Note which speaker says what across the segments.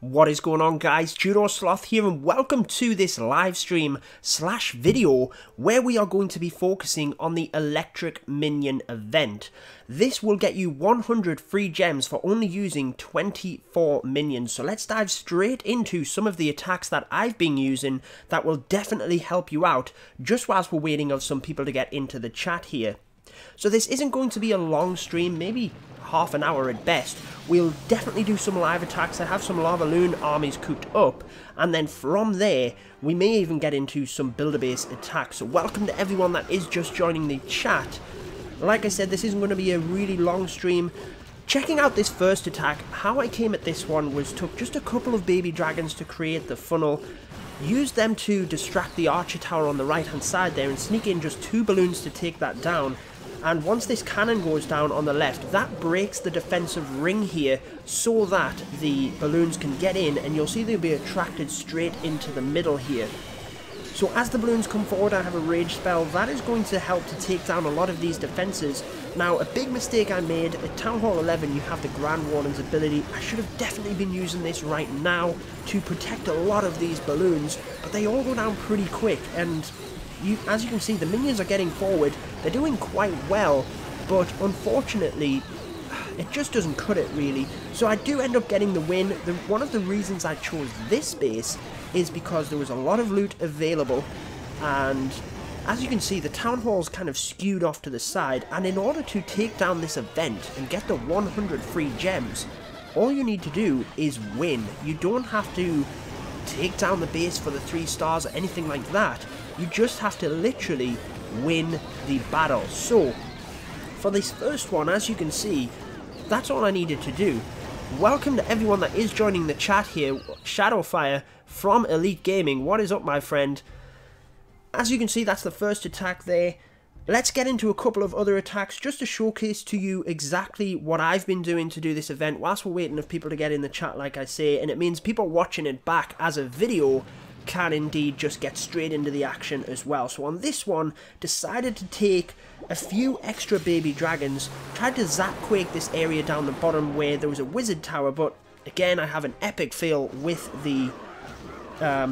Speaker 1: What is going on, guys? Judo Sloth here, and welcome to this live stream / video where we are going to be focusing on the Electric Minion Event. This will get you 100 free gems for only using 24 minions. So let's dive straight into some of the attacks that I've been using that will definitely help you out, just whilst we're waiting on some people to get into the chat here. So this isn't going to be a long stream, maybe half an hour at best. We'll definitely do some live attacks. I have some Lavaloon armies cooked up, and then from there we may even get into some builder-based attacks. So welcome to everyone that is just joining the chat. Like I said, this isn't going to be a really long stream. Checking out this first attack, how I came at this one was took just a couple of baby dragons to create the funnel, used them to distract the archer tower on the right hand side there, and sneak in just 2 balloons to take that down. And once this cannon goes down on the left, that breaks the defensive ring here so that the balloons can get in, and you'll see they'll be attracted straight into the middle here. So as the balloons come forward, I have a rage spell that is going to help to take down a lot of these defenses. Now, a big mistake I made at Town Hall 11, you have the Grand Warden's ability. I should have definitely been using this right now to protect a lot of these balloons, but they all go down pretty quick, and as you can see, the minions are getting forward. They're doing quite well, but unfortunately, it just doesn't cut it really. So I do end up getting the win. One of the reasons I chose this base is because there was a lot of loot available, and as you can see, the town hall's kind of skewed off to the side, and in order to take down this event and get the 100 free gems, all you need to do is win. You don't have to take down the base for the 3 stars or anything like that. You just have to literally win the battle. So, for this first one, as you can see, that's all I needed to do. Welcome to everyone that is joining the chat here. Shadowfire from Elite Gaming. What is up, my friend? As you can see, that's the first attack there. Let's get into a couple of other attacks just to showcase to you exactly what I've been doing to do this event whilst we're waiting for people to get in the chat, like I say. And it means people watching it back as a video can indeed just get straight into the action as well. So on this one, decided to take a few extra baby dragons, tried to zap quake this area down the bottom where there was a wizard tower, but again I have an epic fail with the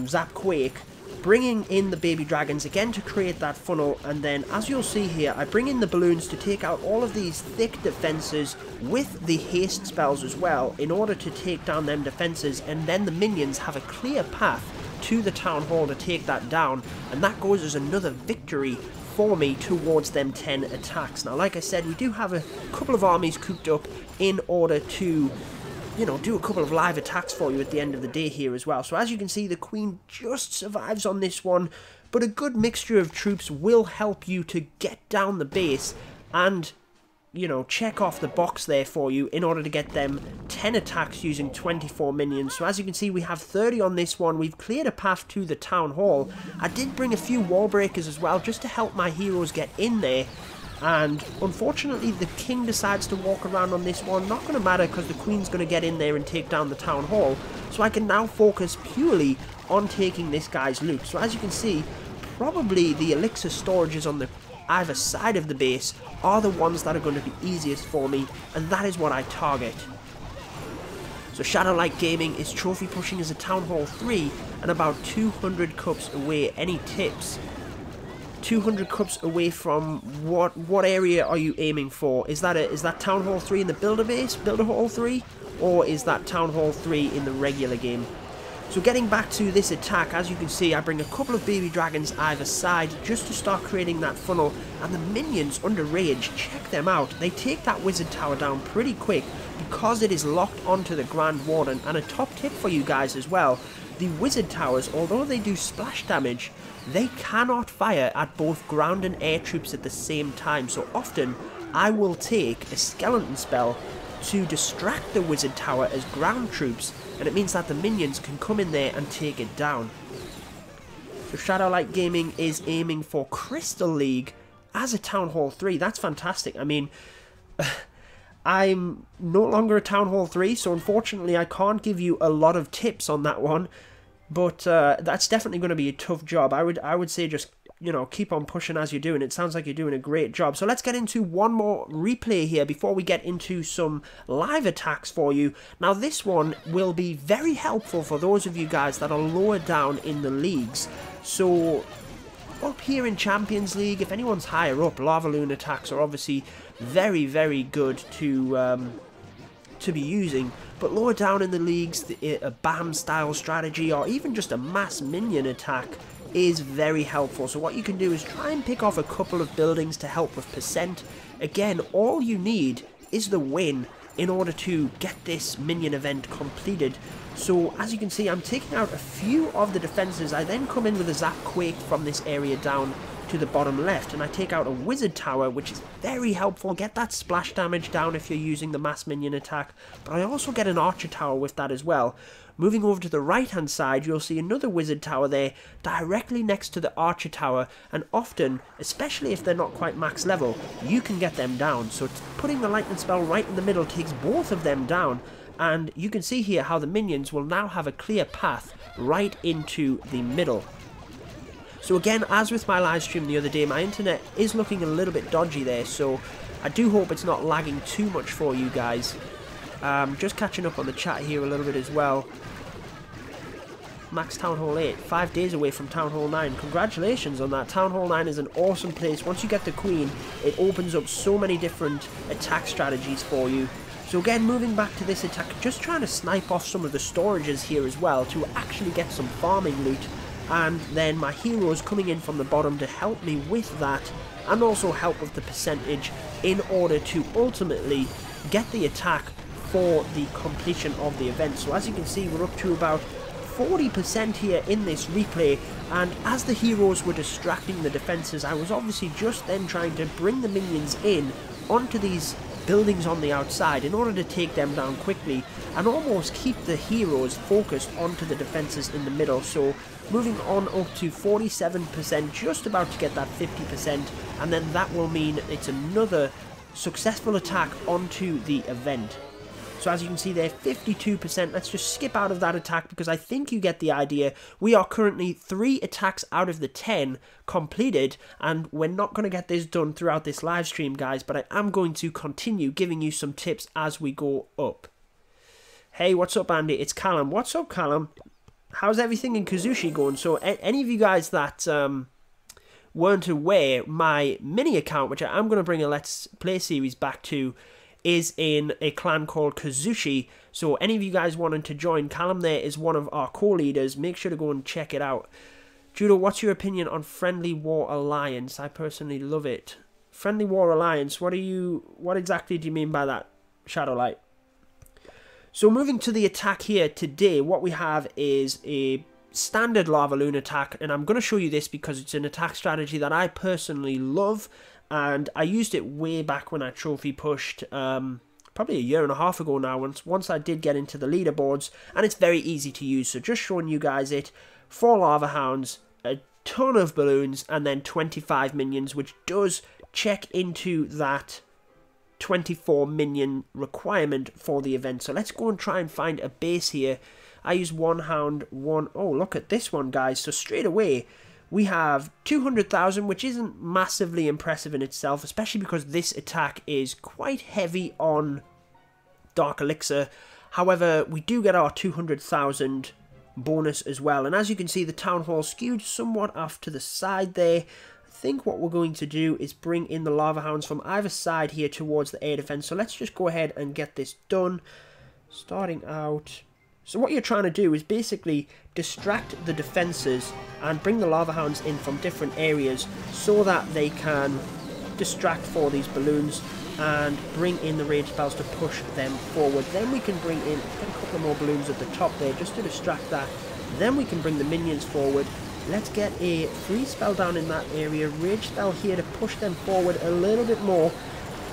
Speaker 1: zap quake, bringing in the baby dragons again to create that funnel. And then as you'll see here, I bring in the balloons to take out all of these thick defenses with the haste spells as well in order to take down them defenses, and then the minions have a clear path to the town hall to take that down, and that goes as another victory for me towards them 10 attacks. Now, like I said, we do have a couple of armies cooked up in order to, you know, do a couple of live attacks for you at the end of the day here as well. So as you can see, the queen just survives on this one, but a good mixture of troops will help you to get down the base and, you know, check off the box there for you in order to get them 10 attacks using 24 minions. So as you can see, we have 30 on this one. We've cleared a path to the town hall. I did bring a few wall breakers as well just to help my heroes get in there, and unfortunately the king decides to walk around on this one. Not going to matter because the queen's going to get in there and take down the town hall, so I can now focus purely on taking this guy's loot. So as you can see, probably the elixir storages on the either side of the base are the ones that are going to be easiest for me, and that is what I target. So Shadowlight Gaming is trophy pushing as a Town Hall 3 and about 200 cups away. Any tips? 200 cups away from what area are you aiming for? Is that Town Hall 3 in the builder base, Builder Hall 3, or is that Town Hall 3 in the regular game? So getting back to this attack, as you can see, I bring a couple of baby dragons either side just to start creating that funnel, and the minions under rage, check them out. They take that wizard tower down pretty quick because it is locked onto the Grand Warden. And a top tip for you guys as well, the wizard towers, although they do splash damage, they cannot fire at both ground and air troops at the same time. So often I will take a skeleton spell to distract the wizard tower as ground troops, and it means that the minions can come in there and take it down. So Shadowlight Gaming is aiming for Crystal League as a Town Hall 3. That's fantastic. I mean, I'm no longer a Town Hall 3, so unfortunately I can't give you a lot of tips on that one, but that's definitely going to be a tough job. I would say just you know, keep on pushing as you're doing. It sounds like you're doing a great job. So let's get into one more replay here before we get into some live attacks for you. Now this one will be very helpful for those of you guys that are lower down in the leagues. So up here in Champions League, if anyone's higher up, Lavaloon attacks are obviously very, very good to be using. But lower down in the leagues, a BAM style strategy or even just a mass minion attack is very helpful. So what you can do is try and pick off a couple of buildings to help with percent. Again, all you need is the win in order to get this minion event completed. So as you can see, I'm taking out a few of the defenses. I then come in with a Zap Quake from this area down to the bottom left, and I take out a wizard tower, which is very helpful. Get that splash damage down if you're using the mass minion attack, but I also get an archer tower with that as well. Moving over to the right hand side, you'll see another wizard tower there directly next to the archer tower, and often, especially if they're not quite max level, you can get them down. So putting the lightning spell right in the middle takes both of them down, and you can see here how the minions will now have a clear path right into the middle. So again, as with my live stream the other day, my internet is looking a little bit dodgy there, so I do hope it's not lagging too much for you guys. Just catching up on the chat here a little bit as well. Max Town Hall 8, 5 days away from Town Hall 9. Congratulations on that. Town Hall 9 is an awesome place. Once you get the Queen, it opens up so many different attack strategies for you. So again, moving back to this attack, just trying to snipe off some of the storages here as well to actually get some farming loot. And then my heroes coming in from the bottom to help me with that, and also help with the percentage in order to ultimately get the attack for the completion of the event. So as you can see, we're up to about 40% here in this replay, and as the heroes were distracting the defenses, I was obviously just then trying to bring the minions in onto these buildings on the outside in order to take them down quickly and almost keep the heroes focused onto the defenses in the middle. So moving on up to 47%, just about to get that 50%, and then that will mean it's another successful attack onto the event. So as you can see there, 52%. Let's just skip out of that attack because I think you get the idea. We are currently 3 attacks out of the 10 completed, and we're not going to get this done throughout this live stream, guys, but I am going to continue giving you some tips as we go up. Hey, what's up, Andy? It's Callum. What's up, Callum? How's everything in Kazushi going? So any of you guys that weren't aware, my mini account, which I am going to bring a Let's Play series back to, is in a clan called Kazushi. So any of you guys wanting to join, Callum there is one of our co-leaders. Make sure to go and check it out. Judo, what's your opinion on Friendly War Alliance? I personally love it. Friendly War Alliance, what exactly do you mean by that, Shadowlight? So moving to the attack here today, what we have is a standard Lavaloon attack, and I'm going to show you this because it's an attack strategy that I personally love, and I used it way back when I trophy pushed, probably a year and a half ago now, once I did get into the leaderboards, and it's very easy to use. So just showing you guys it, 4 Lava Hounds, a ton of balloons, and then 25 minions, which does check into that 24 minion requirement for the event. So let's go and try and find a base here. I use 1 hound, 1... Oh, look at this one, guys. So straight away, we have 200,000, which isn't massively impressive in itself, especially because this attack is quite heavy on Dark Elixir. However, we do get our 200,000 bonus as well. And as you can see, the Town Hall skewed somewhat off to the side there. I think what we're going to do is bring in the Lava Hounds from either side here towards the air defense. So let's just go ahead and get this done. Starting out... So what you're trying to do is basically distract the defenses and bring the Lava Hounds in from different areas so that they can distract for these balloons and bring in the rage spells to push them forward. Then we can bring in, get a couple more balloons at the top there just to distract that. Then we can bring the minions forward. Let's get a freeze spell down in that area, rage spell here to push them forward a little bit more.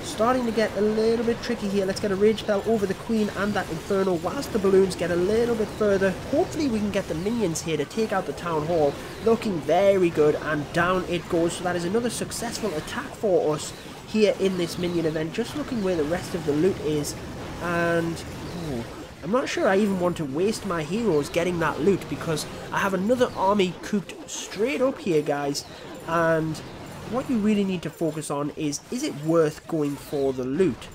Speaker 1: Starting to get a little bit tricky here. Let's get a rage spell over the Queen and that Inferno whilst the balloons get a little bit further. Hopefully we can get the minions here to take out the Town Hall. Looking very good, and down it goes. So that is another successful attack for us here in this minion event. Just looking where the rest of the loot is, and I'm not sure I even want to waste my heroes getting that loot because I have another army cooped straight up here, guys. and what you really need to focus on is it worth going for the loot?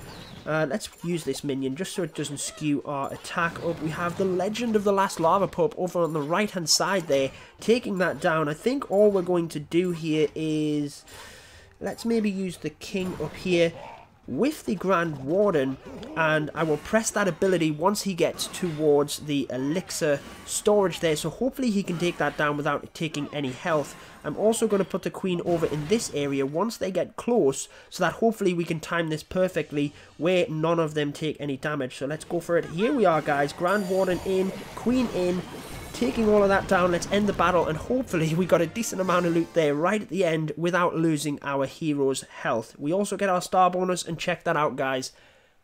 Speaker 1: Let's use this minion just so it doesn't skew our attack up. We have the Legend of the Last Lava Pup over on the right hand side there, taking that down. I think all we're going to do here is, let's maybe use the king up here with the Grand Warden, and I will press that ability once he gets towards the elixir storage there, so hopefully he can take that down without taking any health. I'm also going to put the queen over in this area once they get close, so that hopefully we can time this perfectly where none of them take any damage. So let's go for it. Here we are, guys. Grand Warden in, queen in, taking all of that down. Let's end the battle, and hopefully we got a decent amount of loot there right at the end without losing our hero's health. We also get our star bonus, and check that out, guys.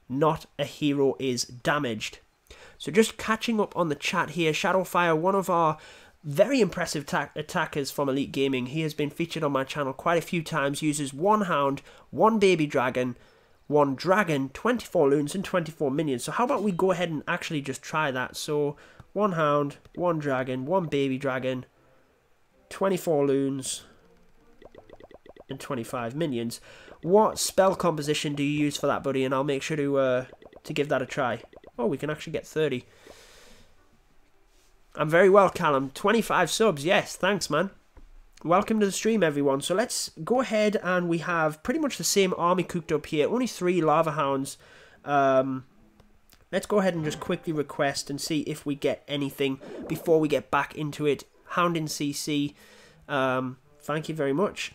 Speaker 1: Not a hero is damaged. So just catching up on the chat here, Shadowfire, one of our very impressive attackers from Elite Gaming. He has been featured on my channel quite a few times. Uses 1 hound, 1 baby dragon, 1 dragon, 24 loons, and 24 minions. So how about we go ahead and actually just try that? So 1 hound, 1 dragon, 1 baby dragon, 24 loons, and 25 minions. What spell composition do you use for that, buddy? And I'll make sure to give that a try. Oh, we can actually get 30. I'm very well, Callum. 25 subs. Yes, thanks, man. Welcome to the stream, everyone. So let's go ahead, and we have pretty much the same army cooked up here. Only 3 lava hounds. Let's go ahead and just quickly request and see if we get anything before we get back into it. Hound in CC. Thank you very much.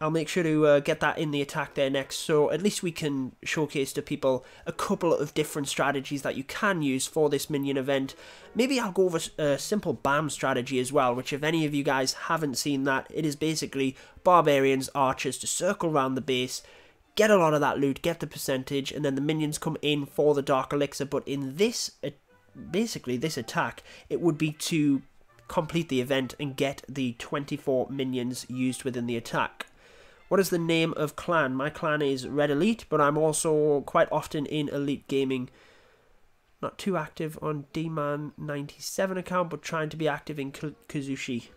Speaker 1: I'll make sure to get that in the attack there next, so at least we can showcase to people a couple of different strategies that you can use for this minion event. Maybe I'll go over a simple BAM strategy as well, which if any of you guys haven't seen that, it is basically barbarians, archers to circle around the base, get a lot of that loot, get the percentage, and then the minions come in for the dark elixir. But in this, basically this attack, it would be to complete the event and get the 24 minions used within the attack. What is the name of clan? My clan is Red Elite, but I'm also quite often in Elite Gaming. Not too active on D-Man97 account, but trying to be active in Kazushi.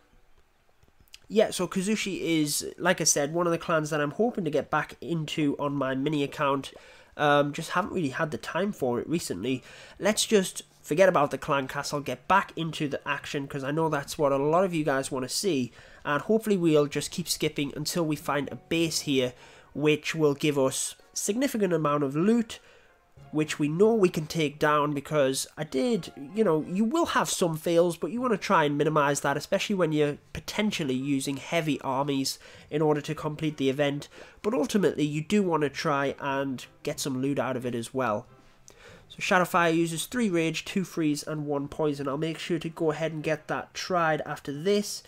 Speaker 1: Yeah, so Kazushi is, like I said, one of the clans that I'm hoping to get back into on my mini account. Just haven't really had the time for it recently. Let's just forget about the clan castle, get back into the action, because I know that's what a lot of you guys want to see. And hopefully we'll just keep skipping until we find a base here, which will give us a significant amount of loot, which we know we can take down, because you will have some fails, but you want to try and minimize that, especially when you're potentially using heavy armies in order to complete the event. But ultimately, you do want to try and get some loot out of it as well. So Shadowfire uses 3 rage, 2 freeze, and 1 poison. I'll make sure to go ahead and get that tried after this.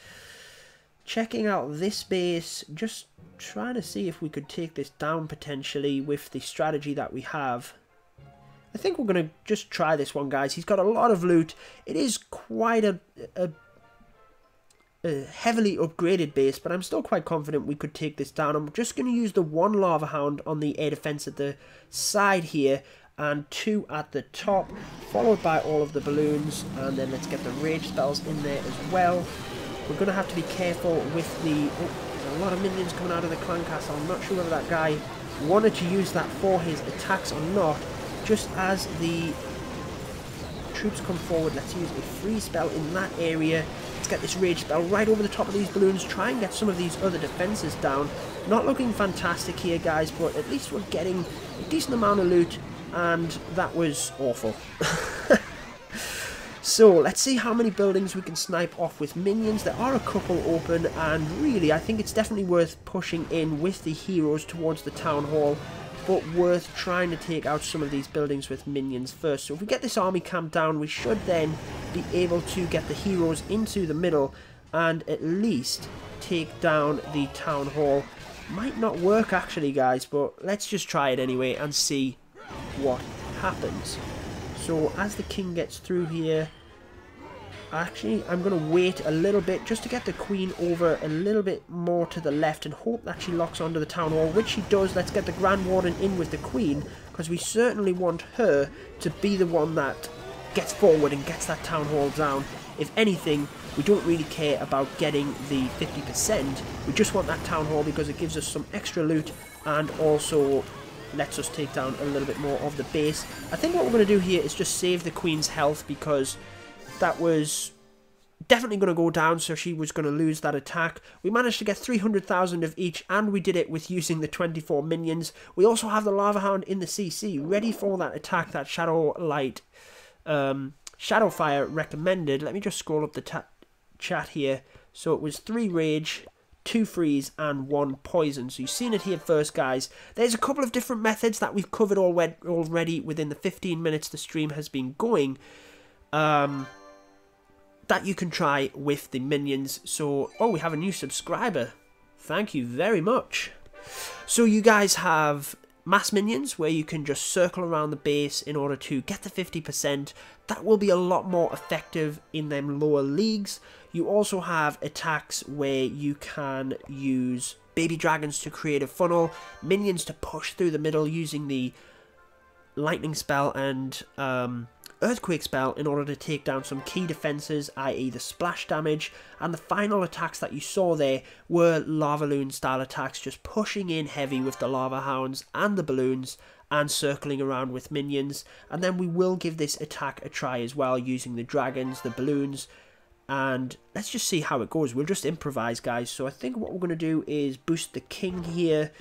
Speaker 1: Checking out this base, just trying to see if we could take this down potentially with the strategy that we have. I think we're going to just try this one, guys. He's got a lot of loot. It is quite a heavily upgraded base, but I'm still quite confident we could take this down. I'm just going to use the 1 lava hound on the air defense at the side here, and 2 at the top, followed by all of the balloons, and then let's get the rage spells in there as well. We're going to have to be careful with the... Oh, there's a lot of minions coming out of the clan castle. I'm not sure whether that guy wanted to use that for his attacks or not. Just as the troops come forward, let's use a free spell in that area. Let's get this rage spell right over the top of these balloons. Try and get some of these other defenses down. Not looking fantastic here, guys, but at least we're getting a decent amount of loot. And that was awful. So let's see how many buildings we can snipe off with minions. There are a couple open, and really I think it's definitely worth pushing in with the heroes towards the town hall, but worth trying to take out some of these buildings with minions first. So if we get this army camp down, we should then be able to get the heroes into the middle and at least take down the town hall. Might not work actually, guys, but let's just try it anyway and see what happens. So as the king gets through here, actually I'm going to wait a little bit just to get the queen over a little bit more to the left and hope that she locks onto the town hall, which she does. Let's get the Grand Warden in with the queen, because we certainly want her to be the one that gets forward and gets that town hall down. If anything, we don't really care about getting the 50%. We just want that town hall because it gives us some extra loot and also lets us take down a little bit more of the base. I think what we're going to do here is just save the queen's health because that was definitely going to go down, so she was going to lose that attack. We managed to get 300,000 of each, and we did it with using the 24 minions. We also have the Lava Hound in the CC, ready for that attack that Shadowfire recommended. Let me just scroll up the chat here. So it was 3 Rage, 2 Freeze, and 1 Poison. So you've seen it here first, guys. There's a couple of different methods that we've covered already within the 15 minutes the stream has been going. That you can try with the minions. So, oh, we have a new subscriber. Thank you very much. So you guys have mass minions where you can just circle around the base in order to get the 50%. That will be a lot more effective in them lower leagues. You also have attacks where you can use baby dragons to create a funnel, minions to push through the middle using the lightning spell and earthquake spell in order to take down some key defenses, i.e. the splash damage, and the final attacks that you saw there were Lavaloon style attacks, just pushing in heavy with the lava hounds and the balloons and circling around with minions. And then we will give this attack a try as well using the dragons, the balloons, and let's just see how it goes. We'll just improvise, guys. So I think what we're going to do is boost the king here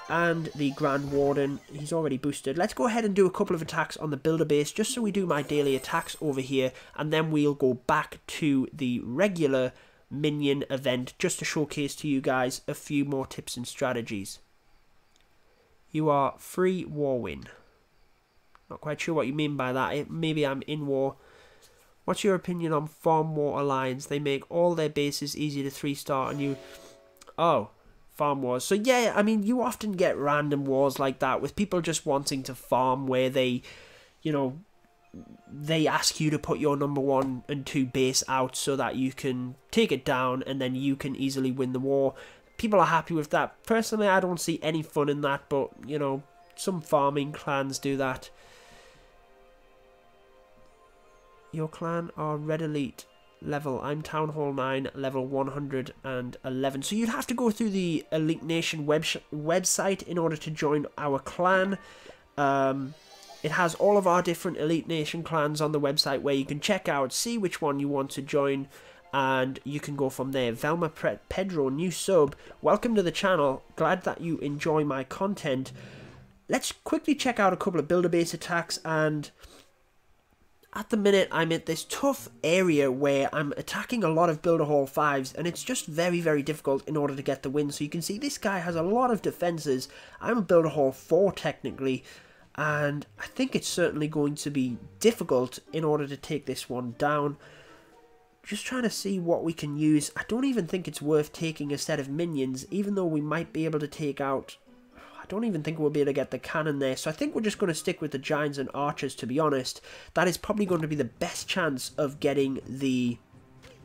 Speaker 1: and the Grand Warden. He's already boosted. Let's go ahead and do a couple of attacks on the builder base just so we do my daily attacks over here, and then we'll go back to the regular minion event just to showcase to you guys a few more tips and strategies. You are free war win. Not quite sure what you mean by that. Maybe I'm in war. What's your opinion on Farm War Alliance? They make all their bases easy to 3-star and you... Oh, farm wars. So yeah, I mean, you often get random wars like that with people just wanting to farm where they, you know, they ask you to put your number 1 and 2 base out so that you can take it down and then you can easily win the war. People are happy with that. Personally, I don't see any fun in that, but, you know, some farming clans do that. Your clan are Red Elite level. I'm Town Hall 9, level 111. So you'd have to go through the Elite Nation website in order to join our clan. It has all of our different Elite Nation clans on the website where you can check out, see which one you want to join, and you can go from there. Velma Pedro, new sub. Welcome to the channel. Glad that you enjoy my content. Let's quickly check out a couple of builder base attacks, and at the minute, I'm at this tough area where I'm attacking a lot of Builder Hall 5s, and it's just very, very difficult in order to get the win. So you can see this guy has a lot of defenses. I'm a Builder Hall 4 technically, and I think it's certainly going to be difficult in order to take this one down. Just trying to see what we can use. I don't even think it's worth taking a set of minions, even though we might be able to take out... I don't even think we'll be able to get the cannon there. So I think we're just going to stick with the giants and archers, to be honest. That is probably going to be the best chance of getting the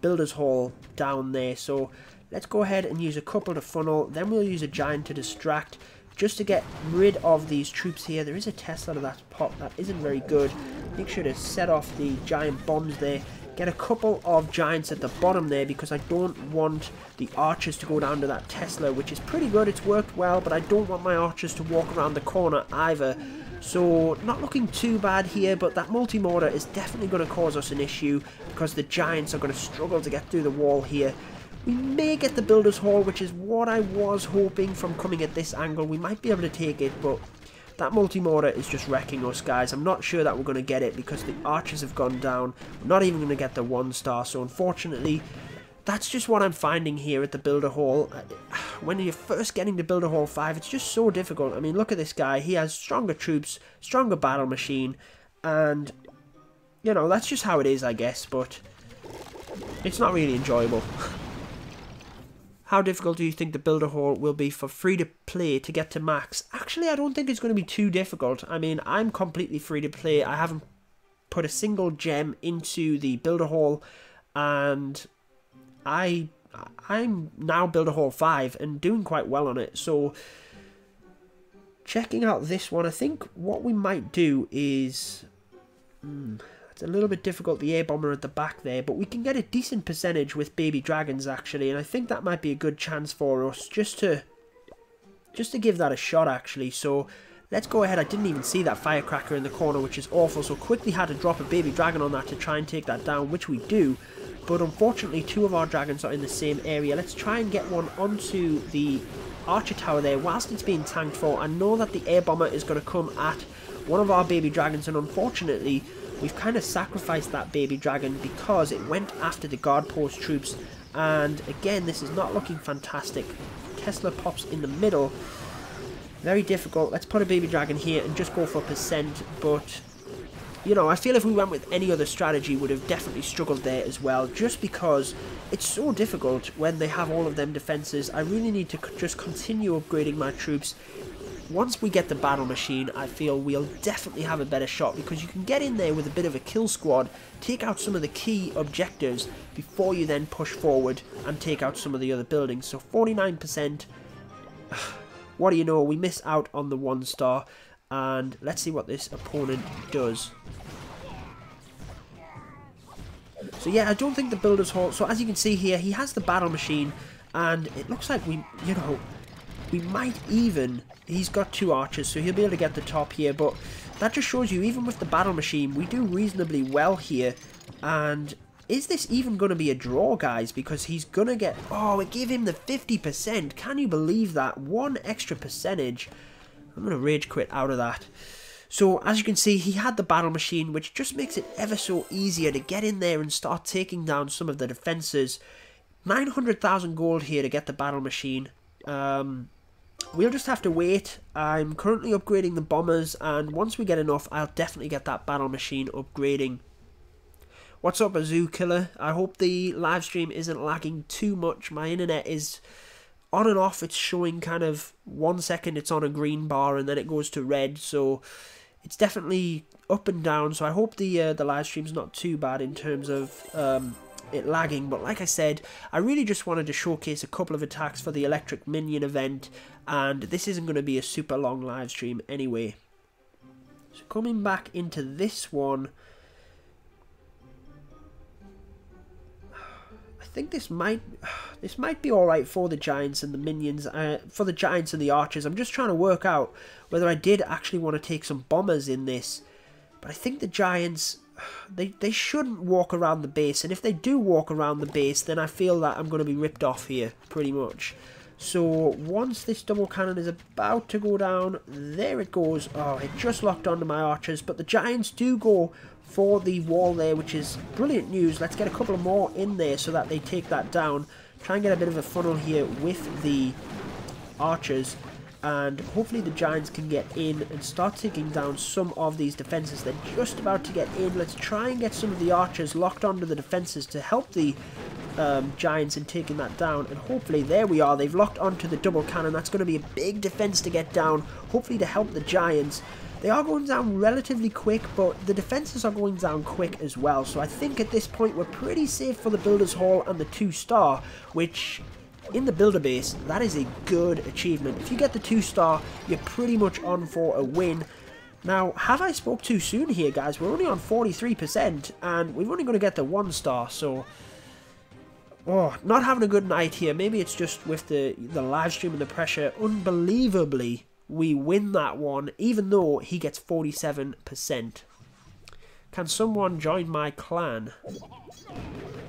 Speaker 1: Builders Hall down there. So let's go ahead and use a couple to funnel. Then we'll use a giant to distract, just to get rid of these troops here. There is a Tesla that's popped. That isn't very good. Make sure to set off the giant bombs there. Get a couple of giants at the bottom there because I don't want the archers to go down to that Tesla, which is pretty good. It's worked well, but I don't want my archers to walk around the corner either. So not looking too bad here, but that multi-mortar is definitely going to cause us an issue because the giants are going to struggle to get through the wall here. We may get the Builders Hall, which is what I was hoping from coming at this angle. We might be able to take it, but that multi-mortar is just wrecking us, guys. I'm not sure that we're going to get it because the archers have gone down. We're not even going to get the 1-star, so unfortunately, that's just what I'm finding here at the Builder Hall. When you're first getting to Builder Hall 5, it's just so difficult. I mean, look at this guy. He has stronger troops, stronger battle machine, and, you know, that's just how it is, I guess, but it's not really enjoyable. How difficult do you think the Builder Hall will be for free-to-play to get to max? Actually, I don't think it's going to be too difficult. I mean, I'm completely free-to-play. I haven't put a single gem into the Builder Hall, and I'm now Builder Hall 5 and doing quite well on it. So, checking out this one, I think what we might do is... I It's a little bit difficult, the air bomber at the back there, but we can get a decent percentage with baby dragons actually, and I think that might be a good chance for us just to give that a shot actually. So let's go ahead. I didn't even see that firecracker in the corner, which is awful, so quickly had to drop a baby dragon on that to try and take that down, which we do. But unfortunately, two of our dragons are in the same area. Let's try and get one onto the archer tower there whilst it's being tanked for. I know that the air bomber is going to come at one of our baby dragons, and unfortunately we've kind of sacrificed that baby dragon because it went after the guard post troops. And again, this is not looking fantastic. Tesla pops in the middle. Very difficult. Let's put a baby dragon here and just go for percent. But, you know, I feel if we went with any other strategy, would have definitely struggled there as well. Just because it's so difficult when they have all of them defenses. I really need to just continue upgrading my troops. Once we get the battle machine, I feel we'll definitely have a better shot, because you can get in there with a bit of a kill squad, take out some of the key objectives before you then push forward and take out some of the other buildings. So 49%, what do you know, we miss out on the 1 star, and let's see what this opponent does. So yeah, I don't think the builder's hall, so as you can see here, he has the battle machine, and it looks like we might even, he's got 2 archers, so he'll be able to get the top here, but that just shows you, even with the battle machine, we do reasonably well here. And is this even going to be a draw, guys? Because he's going to get, oh, it gave him the 50%. Can you believe that? 1 extra percentage. I'm going to rage quit out of that. So, as you can see, he had the battle machine, which just makes it ever so easier to get in there and start taking down some of the defenses. 900,000 gold here to get the battle machine. We'll just have to wait. I'm currently upgrading the bombers, and once we get enough, I'll definitely get that battle machine upgrading. What's up, a zoo killer? I hope the live stream isn't lagging too much. My internet is on and off. It's showing kind of 1 second it's on a green bar and then it goes to red, so it's definitely up and down. So I hope the live stream's not too bad in terms of it lagging. But like I said, I really just wanted to showcase a couple of attacks for the Electric Minion event, and this isn't going to be a super long live stream anyway. So coming back into this one, I think this might be alright for the giants and the minions, for the giants and the archers. I'm just trying to work out whether I did actually want to take some bombers in this, but I think the giants, they shouldn't walk around the base, and if they do walk around the base, then I feel that I'm going to be ripped off here, pretty much. So once this double cannon is about to go down, there it goes. Oh, it just locked onto my archers, but the giants do go for the wall there, which is brilliant news. Let's get a couple more in there so that they take that down. Try and get a bit of a funnel here with the archers, and hopefully the giants can get in and start taking down some of these defenses. They're just about to get in. Let's try and get some of the archers locked onto the defenses to help the giants in taking that down, and hopefully, there we are, they've locked onto the double cannon. That's going to be a big defense to get down, hopefully to help the giants. They are going down relatively quick, but the defenses are going down quick as well, so I think at this point we're pretty safe for the Builder's Hall and the 2-star, which in the builder base, that is a good achievement. If you get the 2-star, you're pretty much on for a win. Now, have I spoke too soon here, guys? We're only on 43%, and we're only going to get the 1-star, so oh, not having a good night here. Maybe it's just with the live stream and the pressure. Unbelievably, we win that one, even though he gets 47%. Can someone join my clan?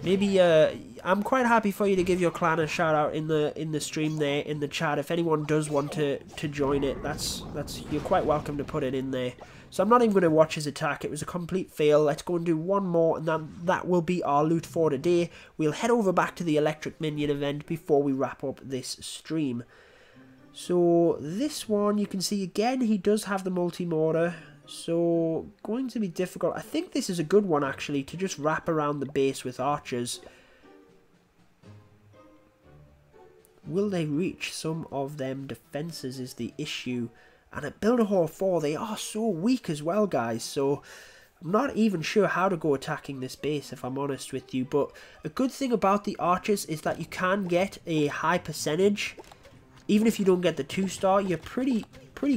Speaker 1: Maybe, I'm quite happy for you to give your clan a shout out in the stream there, in the chat. If anyone does want to join it, that's you're quite welcome to put it in there. So I'm not even going to watch his attack. It was a complete fail. Let's go and do one more, and then that will be our loot for today. We'll head over back to the Electric Minion event before we wrap up this stream. So this one, you can see again, he does have the multi-mortar. So going to be difficult. I think this is a good one actually, to just wrap around the base with archers. Will they reach some of them defenses is the issue. And at Builder Hall 4, they are so weak as well, guys. So I'm not even sure how to go attacking this base, if I'm honest with you. But a good thing about the archers is that you can get a high percentage. Even if you don't get the 2-star, you're pretty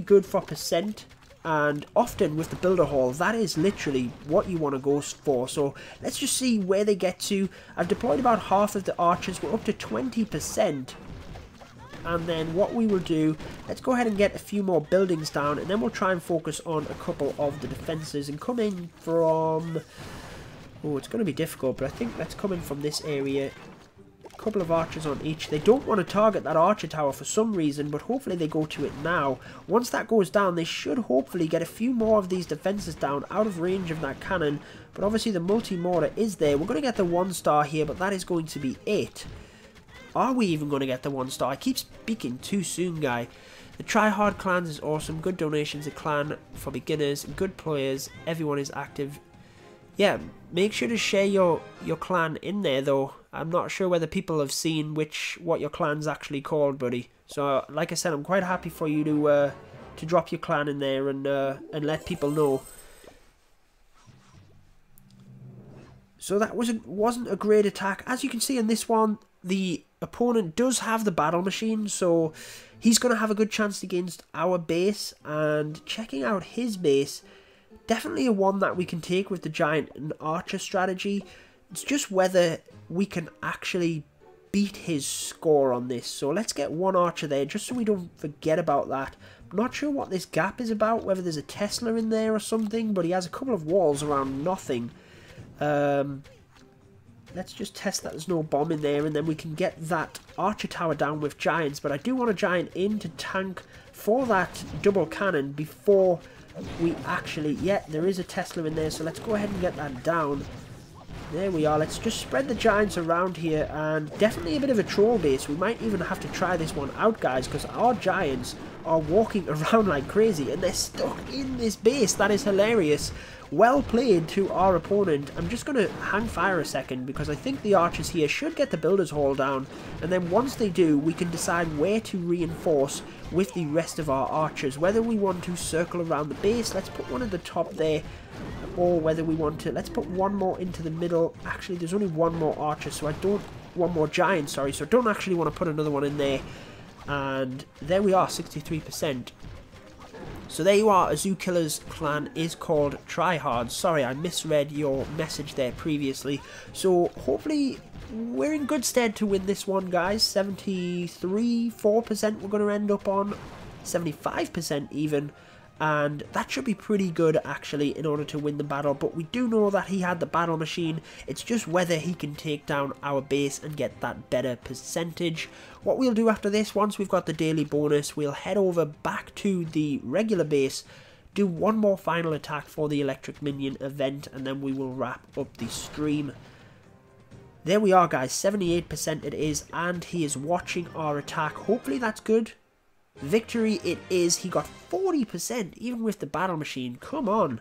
Speaker 1: good for percent. and often with the builder hall, that is literally what you want to go for. So let's just see where they get to. I've deployed about half of the archers. We're up to 20%. And then what we will do, let's go ahead and get a few more buildings down, and then we'll try and focus on a couple of the defences and come in from... Oh, it's going to be difficult, but I think let's come in from this area. A couple of archers on each. They don't want to target that archer tower for some reason, but hopefully they go to it now. Once that goes down, they should hopefully get a few more of these defences down out of range of that cannon. But obviously the multi-mortar is there. We're going to get the 1-star here, but that is going to be it. Are we even going to get the 1-star? I keep speaking too soon, guy. The Tryhard clans is awesome. Good donations, a clan for beginners, good players, everyone is active. Yeah, make sure to share your clan in there, though. I'm not sure whether people have seen what your clan's actually called, buddy. So, like I said, I'm quite happy for you to drop your clan in there and let people know. So that wasn't a great attack. As you can see in this one, the opponent does have the battle machine, so he's going to have a good chance against our base. And checking out his base, definitely a one that we can take with the giant and archer strategy. It's just whether we can actually beat his score on this. So let's get one archer there, just so we don't forget about that. I'm not sure what this gap is about, whether there's a Tesla in there or something, but he has a couple of walls around nothing. Let's just test that there's no bomb in there, and then we can get that archer tower down with giants. But I do want a giant in to tank for that double cannon before we actually... Yeah, there is a Tesla in there, so let's go ahead and get that down. There we are. Let's just spread the giants around here, and definitely a bit of a troll base. We might even have to try this one out, guys, because our giants are walking around like crazy, and they're stuck in this base. That is hilarious. Well played to our opponent. I'm just going to hang fire a second, because I think the archers here should get the builders hall down, and then once they do, we can decide where to reinforce with the rest of our archers. Whether we want to circle around the base, let's put one at the top there, or whether we want to, let's put one more into the middle. Actually, there's only one more archer, so I don't, one more giant, sorry, so I don't actually want to put another one in there. And there we are, 63%. So there you are, a Zoo Killer's clan is called Tryhard. Sorry, I misread your message there previously. So hopefully we're in good stead to win this one, guys. 73.4% we're going to end up on, 75% even. And that should be pretty good, actually, in order to win the battle. But we do know that he had the battle machine. It's just whether he can take down our base and get that better percentage. What we'll do after this, once we've got the daily bonus, we'll head over back to the regular base, do one more final attack for the Electric Minion event, and then we will wrap up the stream. There we are, guys. 78% it is, and he is watching our attack. Hopefully that's good. Victory it is. He got 40% even with the battle machine. Come on.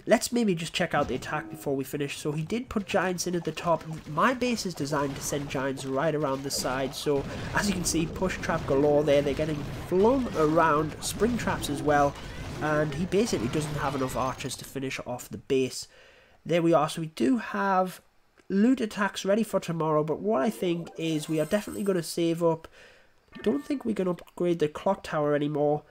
Speaker 1: Let's maybe just check out the attack before we finish. So he did put giants in at the top. My base is designed to send giants right around the side. So as you can see, push trap galore there. They're getting flung around. Spring traps as well. And he basically doesn't have enough archers to finish off the base. There we are. So we do have loot attacks ready for tomorrow. But what I think is we are definitely going to save up. Don't think we can upgrade the clock tower anymore.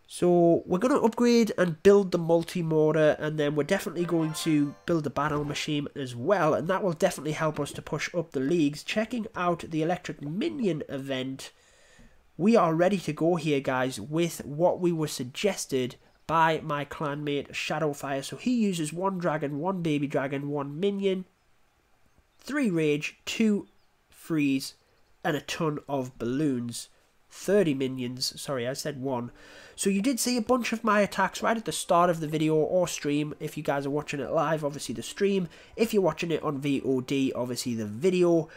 Speaker 1: So we're going to upgrade and build the multi-mortar, and then we're definitely going to build the battle machine as well, and that will definitely help us to push up the leagues. Checking out the Electric Minion event, we are ready to go here, guys, with what we were suggested by my clanmate Shadowfire. So he uses 1 dragon, 1 baby dragon, 1 minion, 3 rage, 2 freeze, and a ton of balloons. 30 minions. Sorry, I said 1. So you did see a bunch of my attacks right at the start of the video or stream. If you guys are watching it live, obviously the stream. If you're watching it on VOD, obviously the video.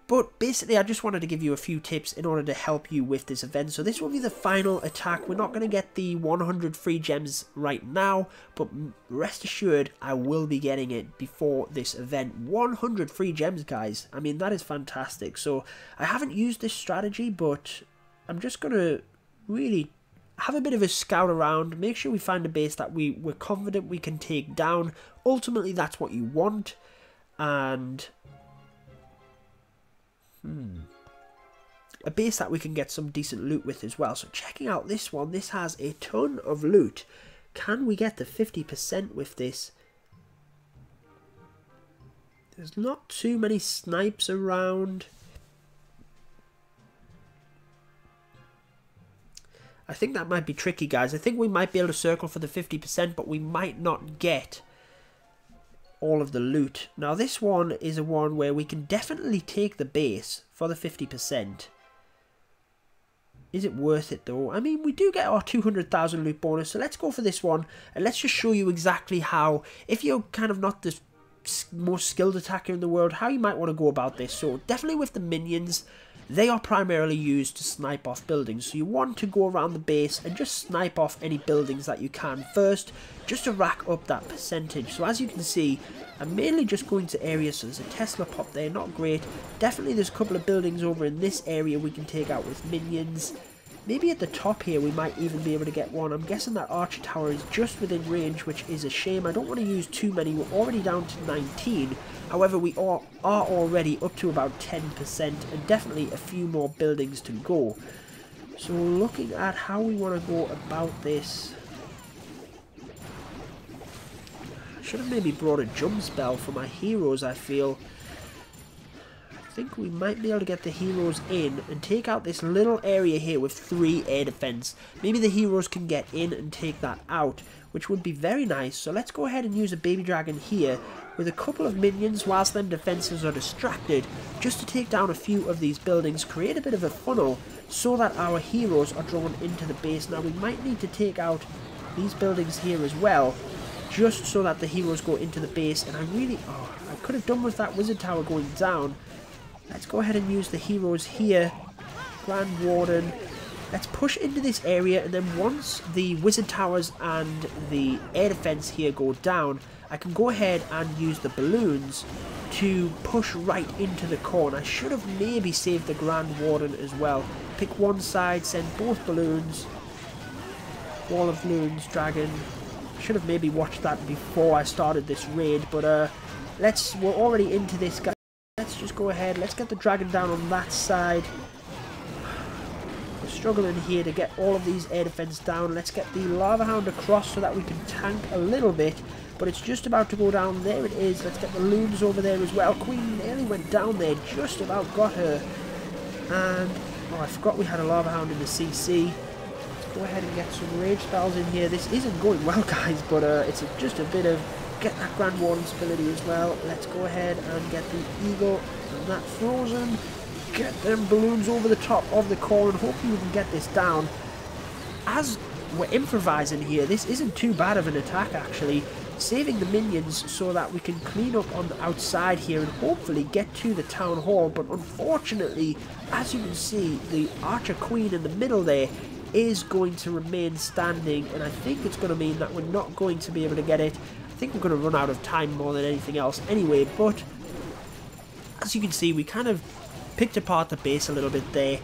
Speaker 1: But basically, I just wanted to give you a few tips in order to help you with this event. So this will be the final attack. We're not going to get the 100 free gems right now, but rest assured, I will be getting it before this event. 100 free gems, guys. I mean, that is fantastic. So I haven't used this strategy, but I'm just going to really have a bit of a scout around. Make sure we find a base that we're confident we can take down. Ultimately, that's what you want. And... a base that we can get some decent loot with as well. So checking out this one, this has a ton of loot. Can we get the 50% with this? There's not too many snipes around. I think that might be tricky, guys. I think we might be able to circle for the 50%, but we might not get all of the loot. Now, this one is a one where we can definitely take the base for the 50%. Is it worth it, though? I mean, we do get our 200,000 loot bonus, so let's go for this one. And let's just show you exactly how, if you're kind of not the most skilled attacker in the world, how you might want to go about this. So, definitely with the minions, they are primarily used to snipe off buildings, so you want to go around the base and just snipe off any buildings that you can first, just to rack up that percentage. So as you can see, I'm mainly just going to areas, so there's a Tesla pop there, not great. Definitely there's a couple of buildings over in this area we can take out with minions. Maybe at the top here we might even be able to get one. I'm guessing that Archer Tower is just within range, which is a shame. I don't want to use too many. We're already down to 19. However, we are already up to about 10% and definitely a few more buildings to go. So looking at how we want to go about this. I should have maybe brought a jump spell for my heroes, I feel. I think we might be able to get the heroes in and take out this little area here with 3 air defense. Maybe the heroes can get in and take that out, which would be very nice. So let's go ahead and use a baby dragon here with a couple of minions whilst them defenses are distracted, just to take down a few of these buildings, create a bit of a funnel so that our heroes are drawn into the base. Now we might need to take out these buildings here as well, just so that the heroes go into the base. And I could have done with that wizard tower going down. Let's go ahead and use the heroes here. Grand Warden. Let's push into this area, and then once the wizard towers and the air defense here go down, I can go ahead and use the balloons to push right into the core. And I should have maybe saved the Grand Warden as well. Pick one side, send both balloons. Wall of Loons, Dragon. Should have maybe watched that before I started this raid, but we're already into this, guys. Let's just go ahead, let's get the dragon down on that side. We're struggling here to get all of these air defense down. Let's get the Lava Hound across so that we can tank a little bit, but it's just about to go down. There it is. Let's get the loons over there as well. Queen nearly went down there, just about got her. And, oh, I forgot we had a Lava Hound in the CC. Let's go ahead and get some rage spells in here. This isn't going well, guys, but it's just a bit of... Get that Grand Warden's ability as well. Let's go ahead and get the Eagle and that Frozen. Get them balloons over the top of the core, and hopefully we can get this down. As we're improvising here, this isn't too bad of an attack actually. Saving the minions so that we can clean up on the outside here and hopefully get to the town hall. But unfortunately, as you can see, the Archer Queen in the middle there is going to remain standing, and I think it's going to mean that we're not going to be able to get it. I think we're going to run out of time more than anything else anyway, but as you can see, we kind of picked apart the base a little bit there,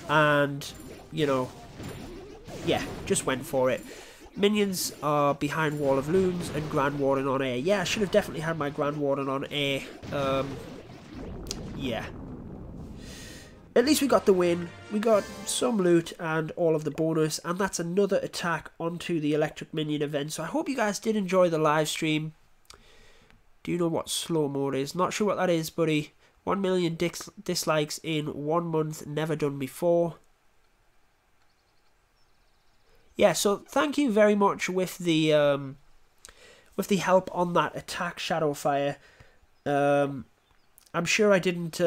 Speaker 1: and, you know, yeah, just went for it. Minions are behind Wall of Loons and Grand Warden on air. Yeah, I should have definitely had my Grand Warden on air. Yeah. At least we got the win. We got some loot and all of the bonus, and that's another attack onto the Electric Minion event. So I hope you guys did enjoy the live stream. Do you know what slow mode is? Not sure what that is, buddy. 1 million dislikes in 1 month, never done before. Yeah, so thank you very much with the help on that attack, Shadowfire. I'm sure I didn't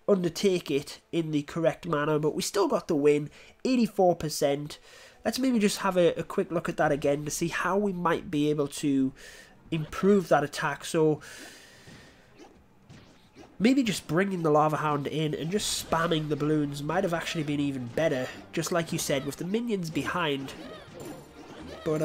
Speaker 1: undertake it in the correct manner, but we still got the win, 84%. Let's maybe just have a quick look at that again to see how we might be able to improve that attack. So maybe just bringing the Lava Hound in and just spamming the balloons might have actually been even better, just like you said, with the minions behind. But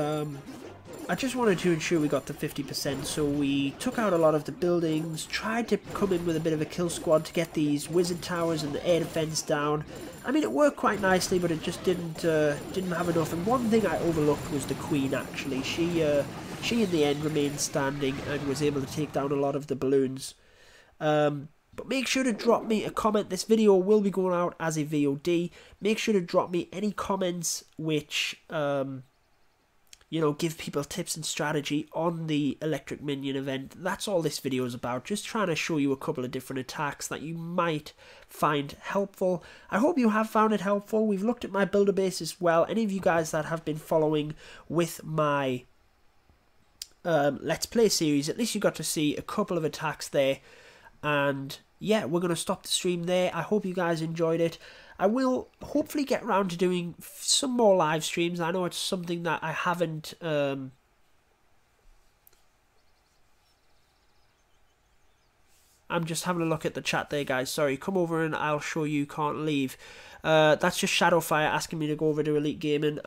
Speaker 1: I just wanted to ensure we got the 50%, so we took out a lot of the buildings, tried to come in with a bit of a kill squad to get these wizard towers and the air defense down. I mean, it worked quite nicely, but it just didn't have enough. And one thing I overlooked was the Queen, actually. She in the end remained standing and was able to take down a lot of the balloons. But make sure to drop me a comment. This video will be going out as a VOD. Make sure to drop me any comments which you know, give people tips and strategy on the Electric Minion event. That's all this video is about, just trying to show you a couple of different attacks that you might find helpful. I hope you have found it helpful. We've looked at my builder base as well. Any of you guys that have been following with my Let's Play series, at least you got to see a couple of attacks there. And yeah, we're going to stop the stream there. I hope you guys enjoyed it. I will hopefully get around to doing some more live streams. I know it's something that I haven't I'm just having a look at the chat there, guys. Sorry, come over and I'll show you can't leave. That's just Shadowfire asking me to go over to Elite Gaming.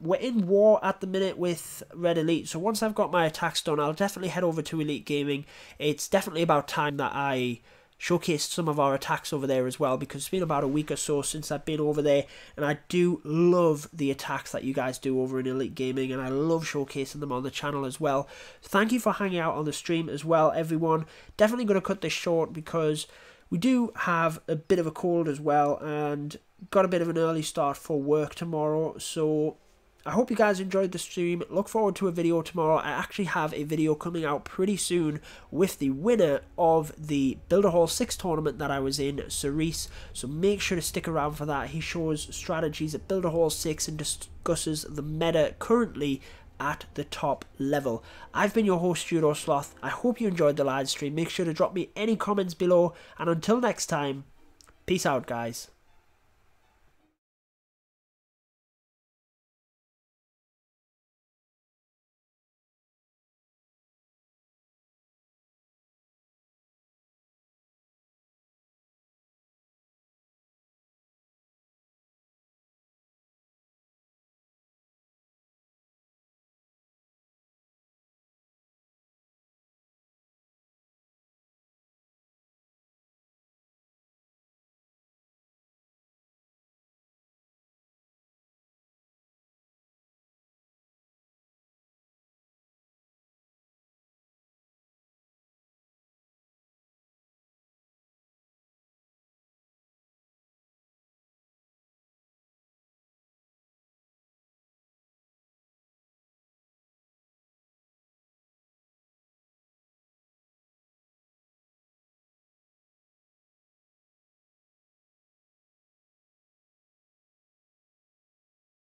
Speaker 1: We're in war at the minute with Red Elite, so once I've got my attacks done, I'll definitely head over to Elite Gaming. It's definitely about time that I showcased some of our attacks over there as well, because it's been about a week or so since I've been over there, and I do love the attacks that you guys do over in Elite Gaming, and I love showcasing them on the channel as well. Thank you for hanging out on the stream as well, everyone. Definitely going to cut this short because we do have a bit of a cold as well, and got a bit of an early start for work tomorrow, so I hope you guys enjoyed the stream. Look forward to a video tomorrow. I actually have a video coming out pretty soon with the winner of the Builder Hall 6 tournament that I was in, Cerise. So make sure to stick around for that. He shows strategies at Builder Hall 6 and discusses the meta currently at the top level. I've been your host, Judo Sloth. I hope you enjoyed the live stream. Make sure to drop me any comments below. And until next time, peace out, guys.